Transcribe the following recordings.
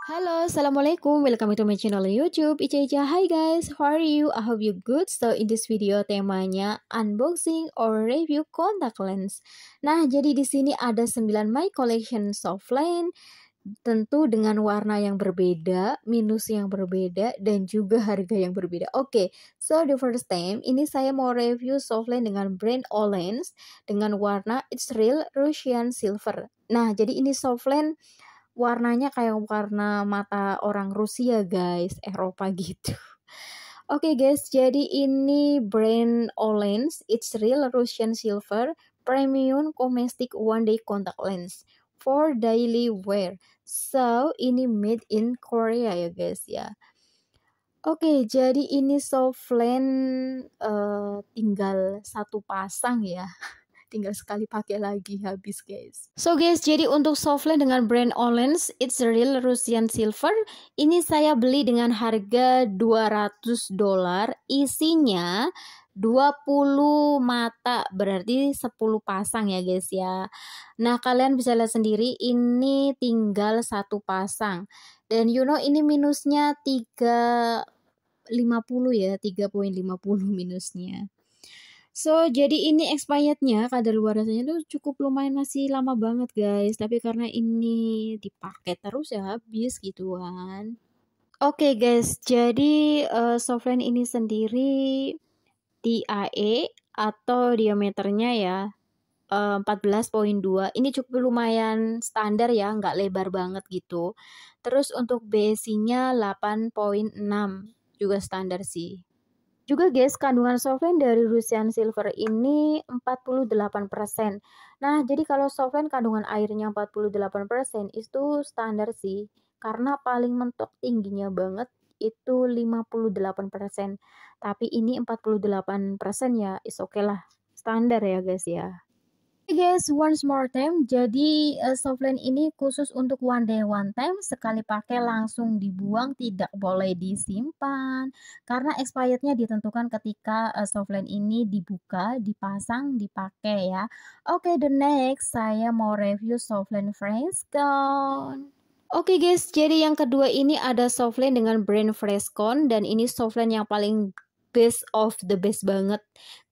Hello, Assalamualaikum. Welcome to my channel YouTube. Ica Ica. Hi guys, how are you? I hope you good. So in this video temanya unboxing or review contact lens. Nah, jadi di sini ada 9 my collection soft lens, tentu dengan warna yang berbeda, minus yang berbeda, dan juga harga yang berbeda. Oke, so the first time ini saya mau review soft lens dengan brand Olens dengan warna It's Real Russian Silver. Nah, jadi ini soft lens warnanya kayak warna mata orang Rusia guys, Eropa gitu. Oke guys, jadi ini brand Olens, It's Real Russian Silver Premium Domestic One Day Contact Lens for daily wear. So, ini made in Korea ya guys ya. Oke, jadi ini soft lens tinggal satu pasang ya. Tinggal sekali pakai lagi habis guys. So guys, jadi untuk soft lens dengan brand Olens It's Real Russian Silver ini saya beli dengan harga $200. Isinya 20 mata, berarti 10 pasang ya guys ya. Nah, kalian bisa lihat sendiri ini tinggal satu pasang. Dan ini minusnya 3,50 ya, 3,50 minusnya. So, jadi ini expirednya kadaluarsanya tuh cukup lumayan, masih lama banget guys. Tapi karena ini dipakai terus ya habis gitu kan. Oke guys, jadi soft lens ini sendiri DAE atau diameternya ya 14,2. Ini cukup lumayan standar ya, nggak lebar banget gitu. Terus untuk BSI-nya 8,6 juga standar sih. Juga guys, kandungan solvent dari Russian Silver ini 48%. Nah, jadi kalau solvent kandungan airnya 48% itu standar sih. Karena paling mentok tingginya banget itu 58%. Tapi ini 48% ya, is okay lah. Standar ya guys ya. Oke guys, once more time, jadi soft lens ini khusus untuk one day one time, sekali pakai langsung dibuang, tidak boleh disimpan karena expirednya ditentukan ketika soft lens ini dibuka, dipasang, dipakai ya. Oke, the next saya mau review soft lens Freshcon. Oke guys, jadi yang kedua ini ada soft lens dengan brand Freshcon dan ini soft lens yang paling best of the best banget.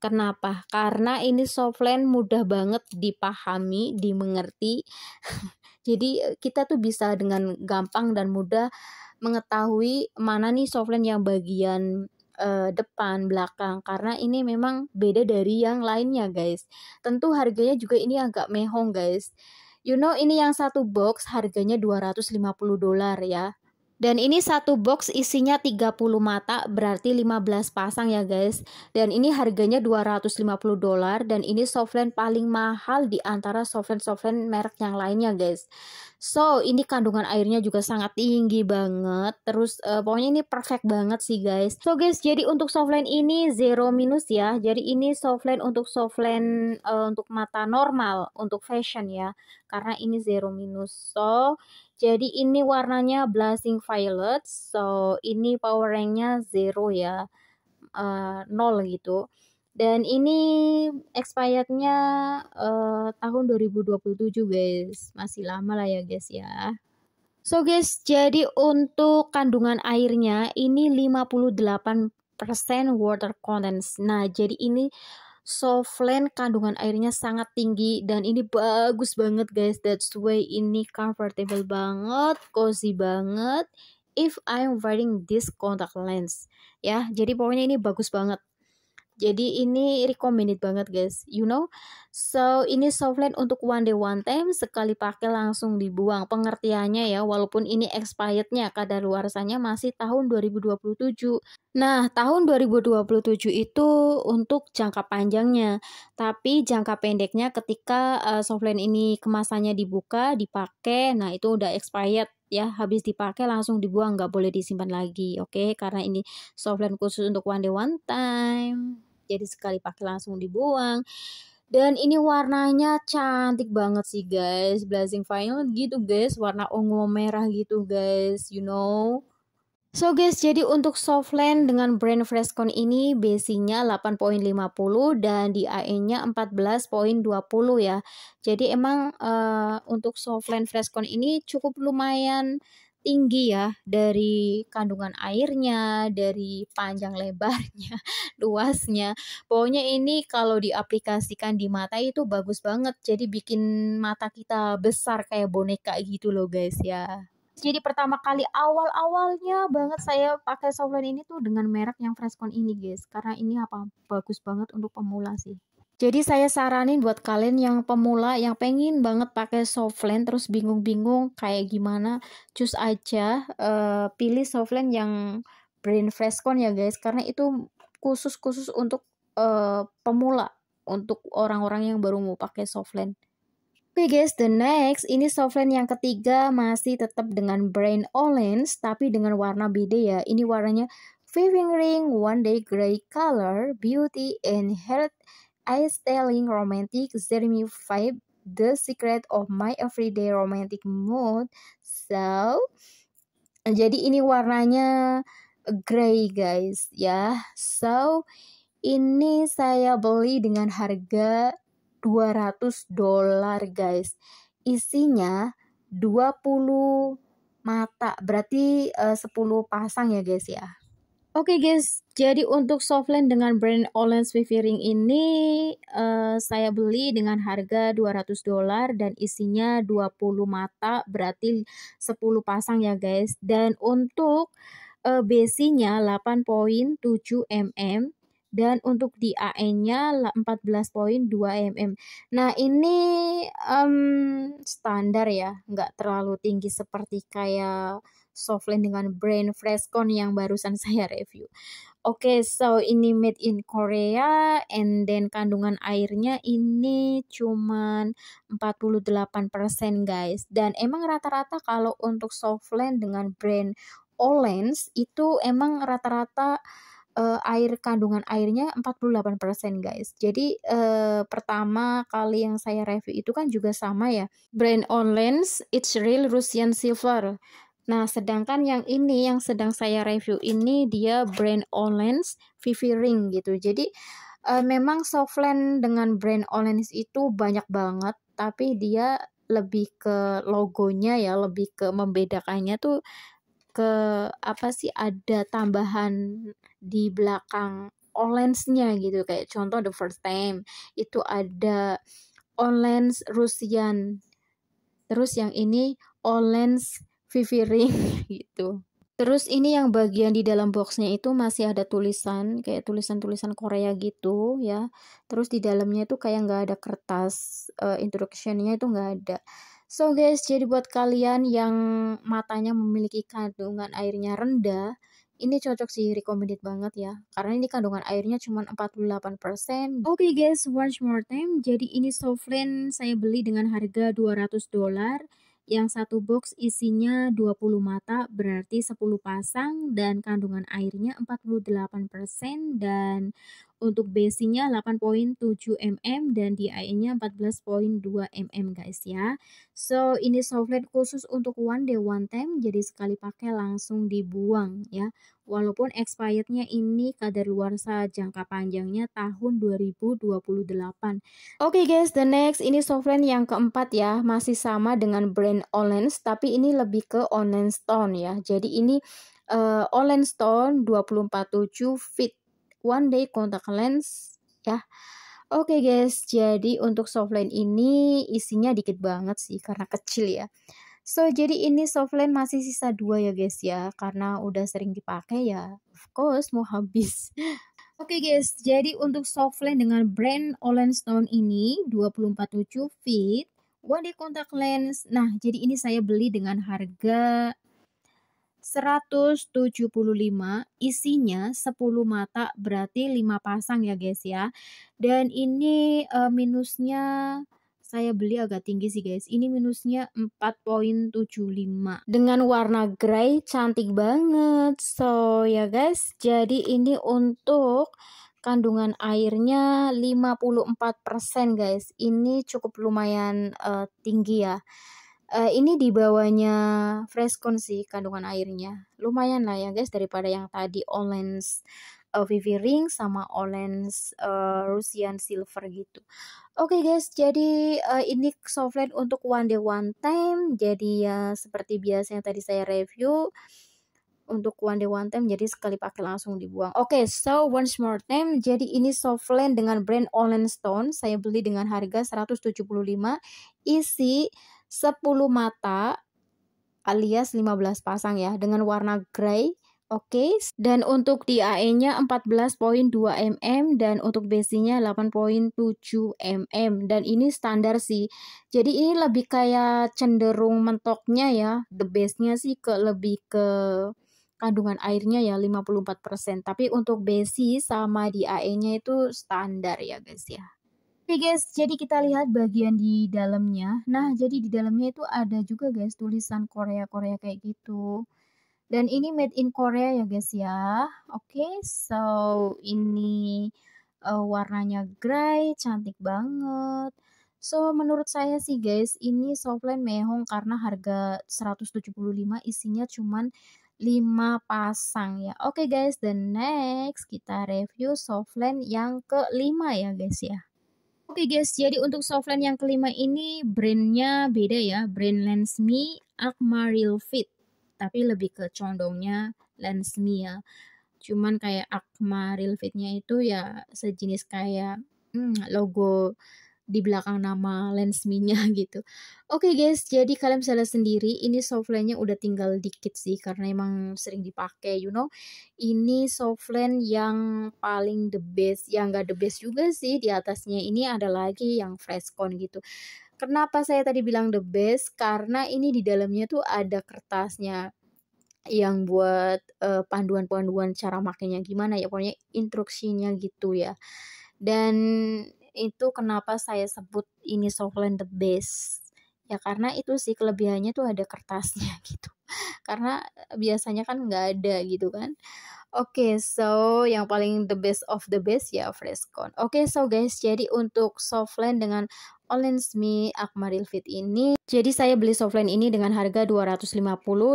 Kenapa? Karena ini soft lens mudah banget dipahami, dimengerti. Jadi kita tuh bisa dengan gampang dan mudah mengetahui mana nih soft lens yang bagian depan, belakang, karena ini memang beda dari yang lainnya guys. Tentu harganya juga ini agak mehong guys. Ini yang satu box harganya $250 ya. Dan ini satu box isinya 30 mata, berarti 15 pasang ya guys. Dan ini harganya $250 dan ini soft lens paling mahal di antara soft lens merek yang lainnya guys. So, ini kandungan airnya juga sangat tinggi banget. Terus pokoknya ini perfect banget sih guys. So guys, jadi untuk soft lens ini zero minus ya. Jadi ini soft lens untuk untuk mata normal, untuk fashion ya. Karena ini zero minus. So, jadi ini warnanya blushing violet. So ini power ranknya 0 ya, 0 gitu. Dan ini expirednya tahun 2027 guys. Masih lama lah ya guys ya. So guys, jadi untuk kandungan airnya ini 58% water content. Nah, jadi ini soft lens kandungan airnya sangat tinggi dan ini bagus banget guys. That's why ini comfortable banget, cozy banget if I'm wearing this contact lens ya. Jadi pokoknya ini bagus banget. Jadi ini recommended banget guys, So ini soft lens untuk one day one time, sekali pakai langsung dibuang. Pengertiannya ya, walaupun ini expirednya kadaluarsanya masih tahun 2027. Nah, tahun 2027 itu untuk jangka panjangnya. Tapi jangka pendeknya ketika soft lens ini kemasannya dibuka, dipakai, nah itu udah expired ya, habis dipakai langsung dibuang, nggak boleh disimpan lagi, oke? Karena ini soft lens khusus untuk one day one time. Jadi sekali pakai langsung dibuang. Dan ini warnanya cantik banget sih guys, blushing violet gitu guys, warna ungu merah gitu guys, So guys, jadi untuk soft lens dengan brand Freshcon ini basinya 8,50 dan di AE-nya 14,20 ya. Jadi emang untuk soft lens Freshcon ini cukup lumayan tinggi ya, dari kandungan airnya, dari panjang lebarnya, luasnya. Pokoknya ini kalau diaplikasikan di mata itu bagus banget. Jadi bikin mata kita besar kayak boneka gitu loh guys ya. Jadi pertama kali awal-awalnya banget saya pakai Softland ini tuh dengan merek yang Freshcon ini guys. Karena ini bagus banget untuk pemula sih. Jadi saya saranin buat kalian yang pemula yang pengen banget pakai Softland terus bingung-bingung kayak gimana, cus aja pilih Softland yang brand Freshcon ya guys, karena itu khusus untuk pemula, untuk orang-orang yang baru mau pakai Softland. Oke guys, the next ini Softland yang ketiga masih tetap dengan brand Ollens tapi dengan warna beda ya. Ini warnanya Viving Ring One Day Gray Color Beauty and Health Eye Styling Romantic Dreamy Vibe The Secret of My Everyday Romantic Mood. So, jadi ini warnanya gray guys ya. So, ini saya beli dengan harga $200 guys. Isinya 20 mata, berarti 10 pasang ya guys ya. Oke guys, jadi untuk Softland dengan brand Ollens Viving ini saya beli dengan harga $200 dan isinya 20 mata, berarti 10 pasang ya guys. Dan untuk besinya 8,7 mm dan untuk di AN-nya 14,2 mm. Nah ini standar ya, nggak terlalu tinggi seperti kayak Softland dengan brand Freshcon yang barusan saya review. Oke, so ini made in Korea and then kandungan airnya ini cuman 48% guys. Dan emang rata-rata kalau untuk Softland dengan brand Ollens itu emang rata-rata kandungan airnya 48% guys. Jadi pertama kali yang saya review itu kan juga sama ya. Brand Ollens It's Real Russian Silver. Nah, sedangkan yang ini yang sedang saya review ini dia brand Ollens Viving Ring gitu. Jadi memang Softland dengan brand Ollens itu banyak banget, tapi dia lebih ke logonya ya, lebih ke membedakannya tuh ke apa sih, ada tambahan di belakang Ollens-nya gitu. Kayak contoh the first time itu ada Ollens Russian. Terus yang ini Ollens Viving Ring gitu. Terus ini yang bagian di dalam boxnya itu masih ada tulisan kayak tulisan-tulisan Korea gitu ya. Terus di dalamnya itu kayak nggak ada kertas instruction-nya itu nggak ada. So guys, jadi buat kalian yang matanya memiliki kandungan airnya rendah, ini cocok sih, recommended banget ya. Karena ini kandungan airnya cuma 48%. Oke guys, one more time. Jadi ini Softland saya beli dengan harga $200. Yang satu box isinya 20 mata, berarti 10 pasang dan kandungan airnya 48% dan untuk besinya 8,7 mm dan DI-nya 14,2 mm guys ya. So ini Softland khusus untuk one day one time, jadi sekali pakai langsung dibuang ya. Walaupun expirednya ini kadaluarsa jangka panjangnya tahun 2028. Oke guys, the next ini Softland yang keempat ya, masih sama dengan brand Ollens tapi ini lebih ke Ollens Stone ya. Jadi ini Ollens Stone 24/7 Fit One Day Contact Lens ya. Oke guys, jadi untuk Softland ini isinya dikit banget sih karena kecil ya. So, jadi ini Softland masih sisa 2 ya guys ya, karena udah sering dipakai ya, of course mau habis. Oke guys, jadi untuk Softland dengan brand Ollens Stone ini 24/7 Fit One Day Contact Lens. Nah, jadi ini saya beli dengan harga 175, isinya 10 mata, berarti 5 pasang ya guys ya. Dan ini minusnya saya beli agak tinggi sih guys. Ini minusnya 4,75 dengan warna grey, cantik banget. So ya guys, jadi ini untuk kandungan airnya 54% guys. Ini cukup lumayan tinggi ya. Ini di bawahnya Freshcon sih kandungan airnya. Lumayan lah ya guys daripada yang tadi Ollens VV Ring sama Olens Russian Silver gitu. Oke guys, jadi ini softline untuk one day one time. Jadi ya seperti biasa yang tadi saya review untuk one day one time, jadi sekali pakai langsung dibuang. Oke, so once more time, jadi ini softline dengan brand Olen Stone. Saya beli dengan harga 175, isi 10 mata alias 15 pasang ya, dengan warna grey. Oke, dan untuk di AE-nya 14,2 mm dan untuk BC-nya 8,7 mm, dan ini standar sih. Jadi ini lebih kayak cenderung mentoknya ya. The base-nya sih lebih ke kandungan airnya ya 54%. Tapi untuk BC sama di AE-nya itu standar ya guys ya. Oke guys, jadi kita lihat bagian di dalamnya. Nah, jadi di dalamnya itu ada juga guys tulisan Korea-Korea kayak gitu. Dan ini made in Korea ya guys ya. Oke, so ini warnanya grey, cantik banget. So menurut saya sih guys, ini softline mehong karena harga 175, isinya cuman 5 pasang ya. Oke guys, dan next kita review softline yang kelima ya guys ya. Oke guys, jadi untuk softline yang kelima ini brandnya beda ya, brand Lensme Aquamarine Fit, tapi lebih ke condongnya Lensme ya. Cuman kayak Aquamarine Fit-nya itu ya sejenis kayak logo di belakang nama Lensme-nya gitu. Oke guys, jadi kalian bisa lihat sendiri ini softline-nya udah tinggal dikit sih karena emang sering dipakai, you know. Ini softline yang paling the best, yang gak the best juga sih, di atasnya ini ada lagi yang Freshcon gitu. Kenapa saya tadi bilang the best? Karena ini di dalamnya tuh ada kertasnya yang buat panduan-panduan cara makainya gimana ya, pokoknya instruksinya gitu ya. Dan itu kenapa saya sebut ini softline the best. Ya karena itu sih kelebihannya tuh ada kertasnya gitu. Karena biasanya kan nggak ada gitu kan. Oke, so yang paling the best of the best ya Freshcon. Oke, so guys, jadi untuk softline dengan Olensme Aquamarine Fit ini, jadi saya beli softline ini dengan harga 250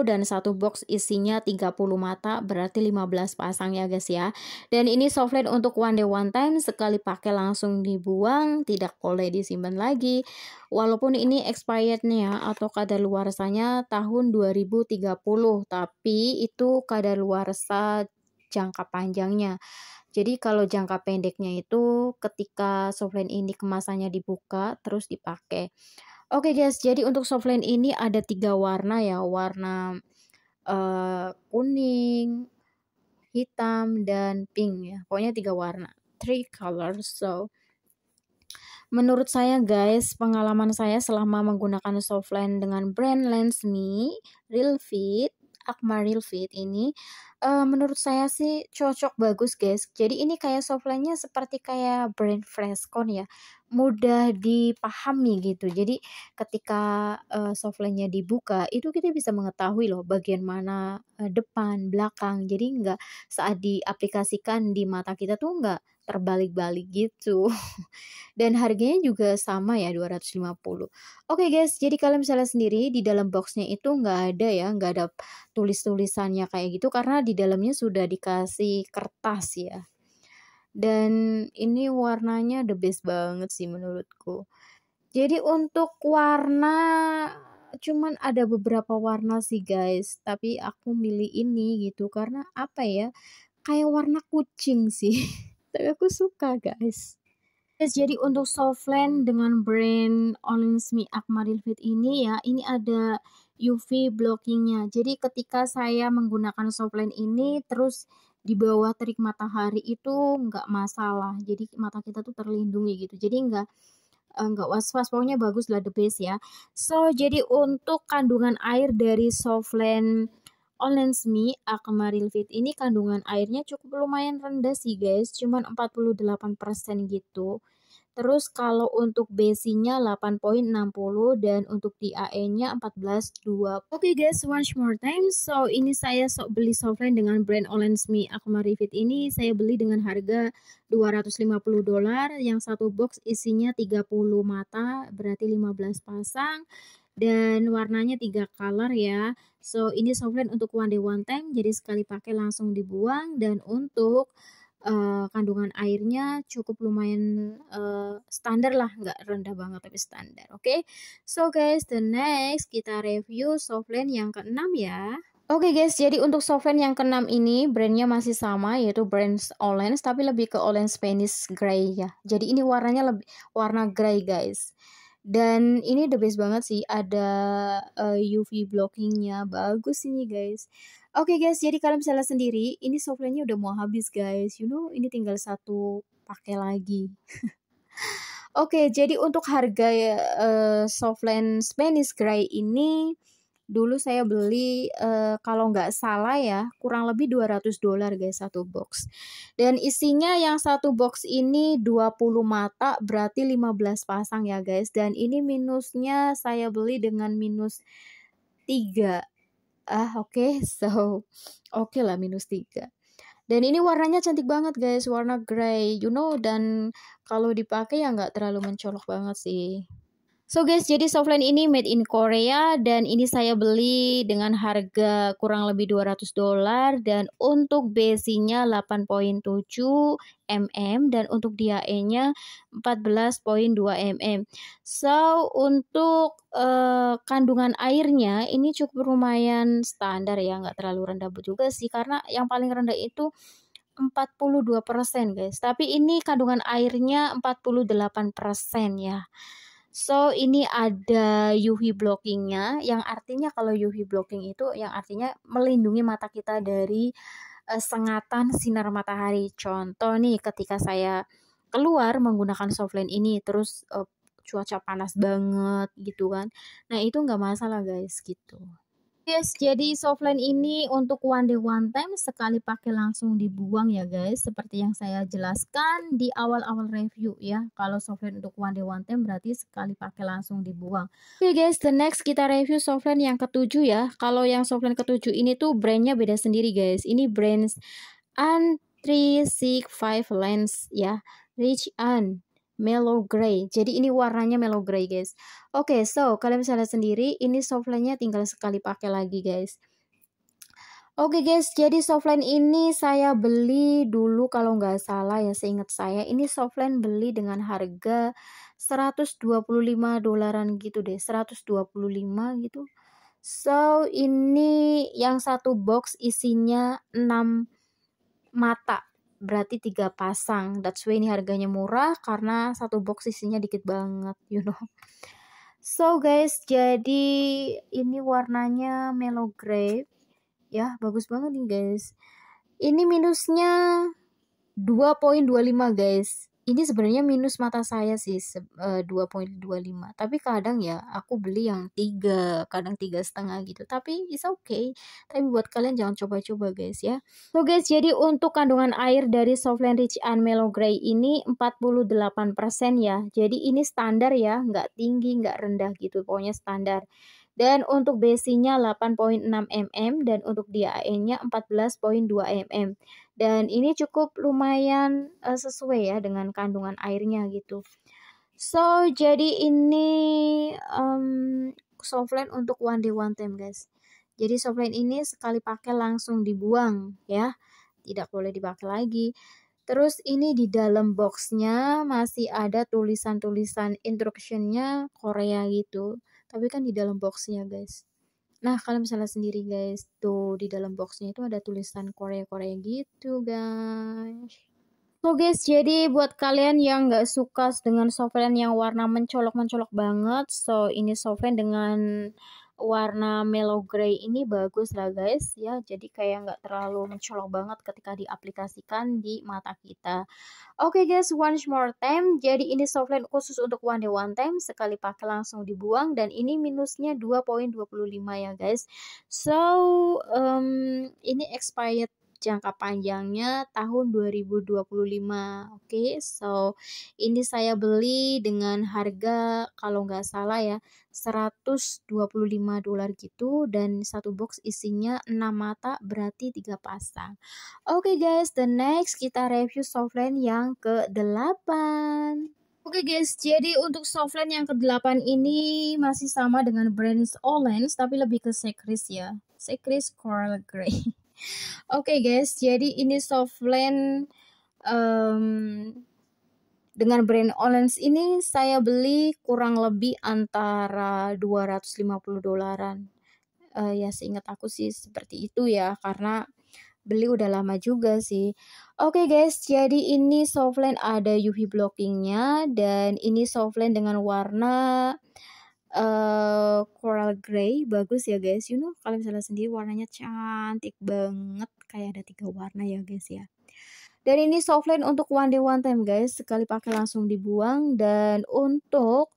dan satu box isinya 30 mata, berarti 15 pasang ya guys ya. Dan ini softline untuk one day one time, sekali pakai langsung dibuang, tidak boleh disimpan lagi. Walaupun ini expirednya atau kadaluarsanya tahun 2030, tapi itu kadaluarsa jangka panjangnya. Jadi kalau jangka pendeknya itu ketika softline ini kemasannya dibuka terus dipakai. Oke guys, jadi untuk softline ini ada 3 warna ya, warna kuning, hitam, dan pink ya. Pokoknya 3 warna, 3 colors. So menurut saya guys, pengalaman saya selama menggunakan softline dengan brand Lensme Real Fit, Aquamarine Fit ini, menurut saya sih cocok, bagus guys. Jadi ini kayak softline-nya seperti kayak brand Freshcon ya, mudah dipahami gitu. Jadi ketika softline-nya dibuka, itu kita bisa mengetahui loh bagian mana depan, belakang. Jadi nggak saat diaplikasikan di mata kita tuh nggak terbalik-balik gitu. Dan harganya juga sama ya 250. Oke guys, jadi kalian bisa lihat sendiri di dalam boxnya itu nggak ada ya, nggak ada tulis-tulisannya kayak gitu karena di dalamnya sudah dikasih kertas ya. Dan ini warnanya the best banget sih menurutku. Jadi untuk warna cuman ada beberapa warna sih guys, tapi aku milih ini gitu karena apa ya? Kayak warna kucing sih. Tapi aku suka guys. Yes, jadi untuk softline dengan brand Olensme Aquamarine Fit ini ya, ini ada UV blockingnya. Jadi ketika saya menggunakan softline ini terus di bawah terik matahari itu nggak masalah. Jadi mata kita tuh terlindungi gitu. Jadi nggak was-was, pokoknya bagus lah, the best ya. So jadi untuk kandungan air dari softline Olensme Aquamarine Fit ini kandungan airnya cukup lumayan rendah sih guys, cuman 48% gitu. Terus kalau untuk BC-nya 8,60 dan untuk di AE-nya 14,2. Oke guys, once more time. So ini saya beli softline dengan brand Olensme Aquamarine Fit ini saya beli dengan harga $250. Yang satu box isinya 30 mata, berarti 15 pasang. Dan warnanya 3 color ya. So ini softline untuk one day one time, jadi sekali pakai langsung dibuang. Dan untuk kandungan airnya cukup lumayan standar lah, nggak rendah banget tapi standar. Oke, so guys, the next kita review softline yang keenam ya. Oke guys, jadi untuk softline yang keenam ini brandnya masih sama, yaitu brand Ollens, tapi lebih ke Ollens Spanish Grey ya. Jadi ini warnanya lebih warna grey guys. Dan ini the best banget sih, ada UV blockingnya, bagus ini guys. Oke guys, jadi kalian bisa lihat sendiri, ini softline-nya udah mau habis guys. You know, ini tinggal satu pakai lagi. Oke, jadi untuk harga softline Spanish Grey ini dulu saya beli kalau nggak salah ya kurang lebih $200 guys satu box. Dan isinya yang satu box ini 20 mata berarti 15 pasang ya guys. Dan ini minusnya saya beli dengan minus 3. Oke, so oke lah minus 3. Dan ini warnanya cantik banget guys, warna grey, you know, dan kalau dipakai ya nggak terlalu mencolok banget sih. So guys, jadi softline ini made in Korea dan ini saya beli dengan harga kurang lebih $200 dan untuk besinya 8.7 mm dan untuk DAE-nya 14.2 mm. So untuk kandungan airnya ini cukup lumayan standar ya, nggak terlalu rendah juga sih karena yang paling rendah itu 42% guys. Tapi ini kandungan airnya 48% ya. So, ini ada UV blockingnya, yang artinya kalau UV blocking itu yang artinya melindungi mata kita dari sengatan sinar matahari. Contoh nih, ketika saya keluar menggunakan softline ini, terus cuaca panas banget gitu kan. Nah, itu nggak masalah guys gitu. Yes, jadi softline ini untuk one day one time, sekali pakai langsung dibuang ya guys. Seperti yang saya jelaskan di awal-awal review ya. Kalau softline untuk one day one time berarti sekali pakai langsung dibuang. Oke guys, the next kita review softline yang ketujuh ya. Kalau yang softline ketujuh ini tuh brandnya beda sendiri guys. Ini brand An365 Lens ya. Rich An Mellow Grey. Jadi ini warnanya mellow grey guys. Oke, so kalian bisa lihat sendiri, ini softline-nya tinggal sekali pakai lagi guys. Oke guys, jadi softline ini saya beli dulu kalau nggak salah ya, seingat saya ini softline beli dengan harga $125 gitu deh, 125 gitu. So ini yang satu box isinya 6 mata, berarti 3 pasang. That's why ini harganya murah karena satu box isinya dikit banget, you know. So guys, jadi ini warnanya mellow grey ya, bagus banget nih guys. Ini minusnya 2.25 guys. Ini sebenarnya minus mata saya sih 2.25. Tapi kadang ya aku beli yang 3, kadang 3,5 gitu. Tapi it's okay. Tapi buat kalian jangan coba-coba guys ya. So guys, jadi untuk kandungan air dari softline Rich An Mellow Grey ini 48% ya. Jadi ini standar ya, nggak tinggi, nggak rendah gitu. Pokoknya standar. Dan untuk besinya 8.6 mm dan untuk DAE-nya 14.2 mm. Dan ini cukup lumayan sesuai ya dengan kandungan airnya gitu. So, jadi ini softline untuk one day one time guys. Jadi softline ini sekali pakai langsung dibuang ya. Tidak boleh dipakai lagi. Terus ini di dalam boxnya masih ada tulisan-tulisan instructionnya Korea gitu. Tapi kan di dalam boxnya guys. Nah, kalian bisa lihat sendiri guys. Tuh, di dalam boxnya itu ada tulisan Korea-Korea gitu guys. So guys, jadi buat kalian yang nggak suka dengan softline yang warna mencolok-mencolok banget, so ini softline dengan warna mellow grey ini bagus lah guys ya. Jadi kayak nggak terlalu mencolok banget ketika diaplikasikan di mata kita. Oke guys, once more time. Jadi ini softline khusus untuk one day one time, sekali pakai langsung dibuang dan ini minusnya 2.25 ya guys. So, ini expired jangka panjangnya tahun 2025. Oke, so ini saya beli dengan harga kalau nggak salah ya $125 gitu dan satu box isinya 6 mata berarti 3 pasang. Oke guys, the next kita review softline yang ke-8. Oke guys, jadi untuk softline yang ke-8 ini masih sama dengan brand Ollens tapi lebih ke Secris ya. Secris Coral Grey. Oke guys, jadi ini softline dengan brand Ollens ini saya beli kurang lebih antara $250. Ya seingat aku sih seperti itu ya, karena beli udah lama juga sih. Oke guys, jadi ini softline ada UV blockingnya, dan ini softline dengan warna coral grey. Bagus ya guys, kalau misalnya sendiri warnanya cantik banget, kayak ada 3 warna ya guys ya. Dan ini softline untuk one day one time guys, sekali pakai langsung dibuang. Dan untuk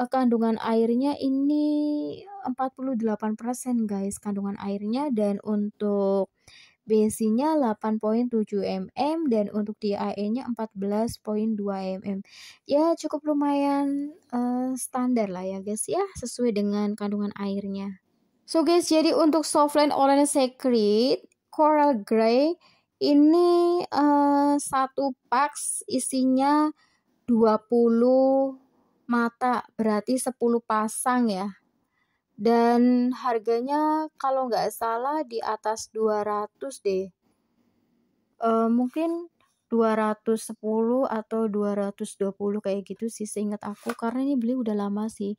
kandungan airnya ini 48% guys kandungan airnya, dan untuk BC-nya 8,7 mm, dan untuk DAE-nya 14,2 mm. Ya cukup lumayan standar lah ya guys ya, sesuai dengan kandungan airnya. So guys, jadi untuk softline Ollens Secret Coral Grey ini satu box isinya 20 mata, berarti 10 pasang ya. Dan harganya kalau nggak salah di atas 200 deh. Mungkin 210 atau 220 kayak gitu sih seingat aku, karena ini beli udah lama sih.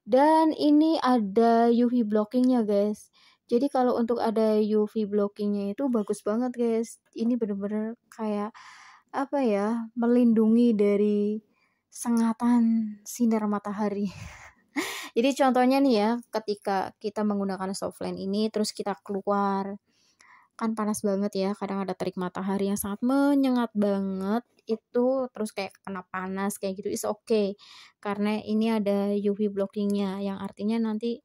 Dan ini ada UV blockingnya guys. Jadi kalau untuk ada UV blockingnya itu bagus banget guys. Ini bener-bener kayak apa ya, melindungi dari sengatan sinar matahari. Jadi contohnya nih ya, ketika kita menggunakan softline ini terus kita keluar, kan panas banget ya, kadang ada terik matahari yang sangat menyengat banget itu, terus kayak kena panas kayak gitu, is okay, karena ini ada UV blockingnya yang artinya nanti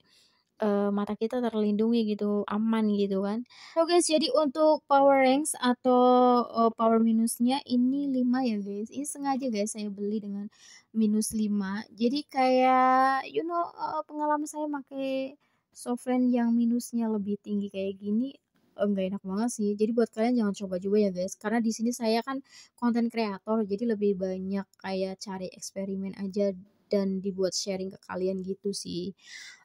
mata kita terlindungi gitu, aman gitu kan. So guys, jadi untuk power ranks atau power minusnya ini 5 ya guys. Ini sengaja guys saya beli dengan minus 5. Jadi kayak pengalaman saya pakai softline yang minusnya lebih tinggi kayak gini nggak enak banget sih. Jadi buat kalian jangan coba juga ya guys. Karena di sini saya kan konten kreator, jadi lebih banyak kayak cari eksperimen aja dan dibuat sharing ke kalian gitu sih.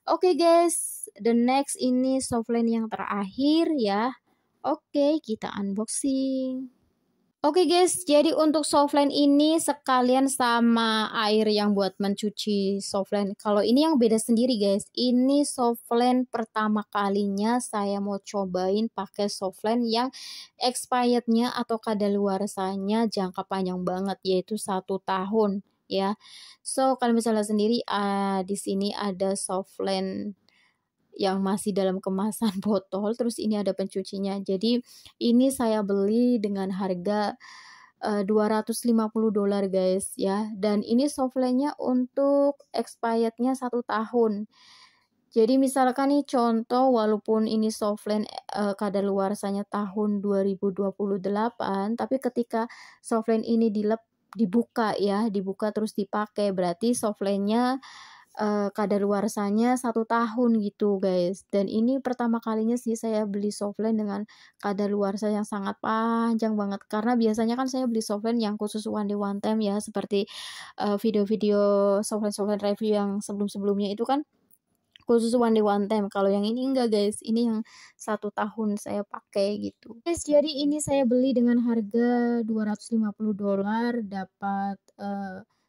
Oke guys, the next ini softline yang terakhir ya. Oke, kita unboxing. Oke guys, jadi untuk softline ini sekalian sama air yang buat mencuci softline. Kalau ini yang beda sendiri guys. Ini softline pertama kalinya saya mau cobain pakai softline yang expirednya atau kadaluarsanya jangka panjang banget, yaitu 1 tahun ya. So kalau misalnya sendiri di sini ada softline yang masih dalam kemasan botol, terus ini ada pencucinya. Jadi ini saya beli dengan harga $250 guys ya. Dan ini softline-nya untuk expirednya 1 tahun. Jadi misalkan nih contoh, walaupun ini softline kadaluarsanya tahun 2028, tapi ketika softline ini dibuka terus dipakai, berarti softline-nya kadaluarsanya 1 tahun gitu guys. Dan ini pertama kalinya sih saya beli softline dengan kadaluarsa yang sangat panjang banget, karena biasanya kan saya beli softline yang khusus one day one time ya, seperti video-video softline review yang sebelum-sebelumnya itu kan khusus one day one time. Kalau yang ini enggak guys, ini yang 1 tahun saya pakai gitu guys. Jadi ini saya beli dengan harga $250, dapat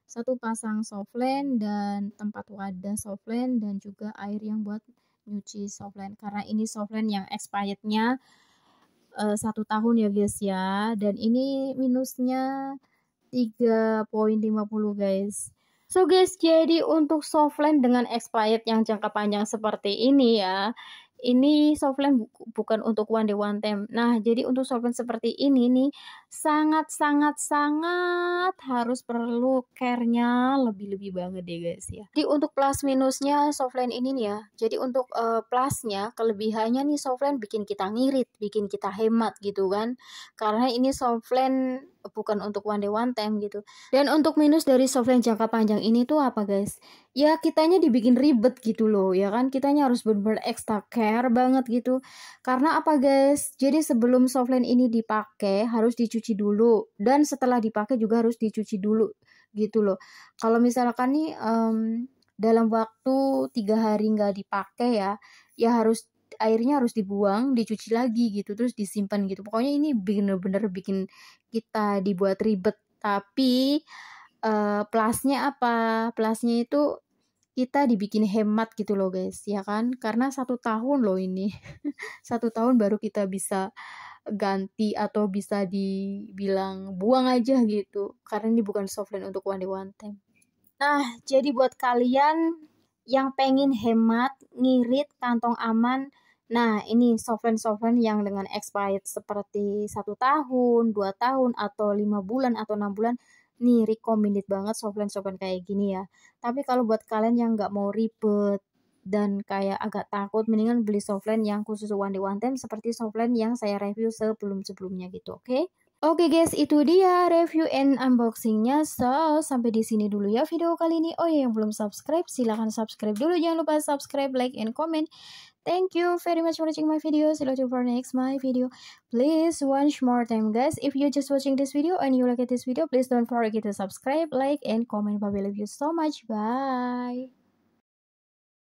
satu pasang softline dan tempat wadah softline dan juga air yang buat nyuci softline, karena ini softline yang expirednya 1 tahun ya guys ya. Dan ini minusnya 3,50 guys. So guys, jadi untuk softline dengan expired yang jangka panjang seperti ini ya, ini softline bukan untuk one day one time. Nah, jadi untuk softline seperti ini nih sangat harus perlu care-nya lebih banget deh guys ya. Jadi untuk plus minusnya softline ini nih ya. Jadi untuk plusnya, kelebihannya nih softline bikin kita ngirit, bikin kita hemat gitu kan. Karena ini softline bukan untuk one day one time gitu. Dan untuk minus dari softline jangka panjang ini tuh apa guys? Ya kitanya dibikin ribet gitu loh ya kan, kitanya harus bener-bener extra care banget gitu. Karena apa guys, jadi sebelum softline ini dipakai harus dicuci dulu, dan setelah dipakai juga harus dicuci dulu gitu loh. Kalau misalkan nih dalam waktu 3 hari nggak dipakai ya harus airnya harus dibuang, dicuci lagi gitu, terus disimpan gitu. Pokoknya ini bener-bener bikin kita dibuat ribet. Tapi plusnya apa? Plusnya itu kita dibikin hemat gitu loh guys, ya kan? Karena 1 tahun loh ini. 1 tahun baru kita bisa ganti atau bisa dibilang buang aja gitu. Karena ini bukan softline untuk one time. Nah, jadi buat kalian yang pengen hemat, ngirit, kantong aman, nah ini softline yang dengan expired seperti 1 tahun, 2 tahun, atau 5 bulan atau 6 bulan, nih recommended banget softline kayak gini ya. Tapi kalau buat kalian yang nggak mau ribet dan kayak agak takut, mendingan beli softline yang khusus one time seperti softline yang saya review sebelum-sebelumnya gitu, oke? Oke guys, itu dia review and unboxingnya. So, sampai di sini dulu ya video kali ini. Oh ya, yang belum subscribe, silahkan subscribe dulu. Jangan lupa subscribe, like, and comment. Thank you very much for watching my video. See you for next my video. Please, once more time guys, if you just watching this video and you like this video, please don't forget to subscribe, like, and comment. Bye. I love you so much. Bye.